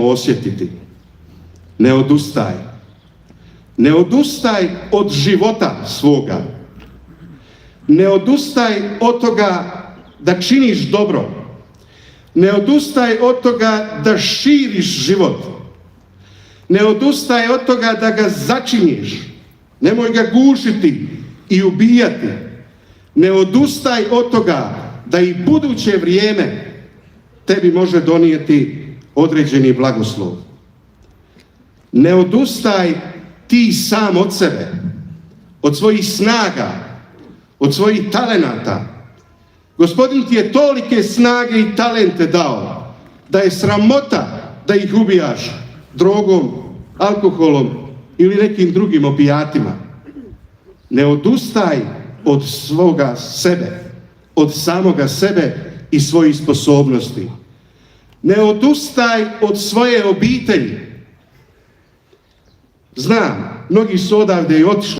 osjetiti. Ne odustaj. Ne odustaj od života svoga. Ne odustaj od toga da činiš dobro. Ne odustaj od toga da širiš život. Ne odustaj od toga da ga začiniš. Nemoj ga gušiti i ubijati. Ne odustaj od toga da i buduće vrijeme tebi može donijeti određeni blagoslov. Ne odustaj ti sam od sebe, od svojih snaga, od svojih talenata. Gospodin ti je tolike snage i talente dao da je sramota da ih ubijaš drogom, alkoholom ili nekim drugim opijatima. Ne odustaj od svoga sebe, od samoga sebe i svojih sposobnosti. Ne odustaj od svoje obitelji. Znam, mnogi su odavde i otišli.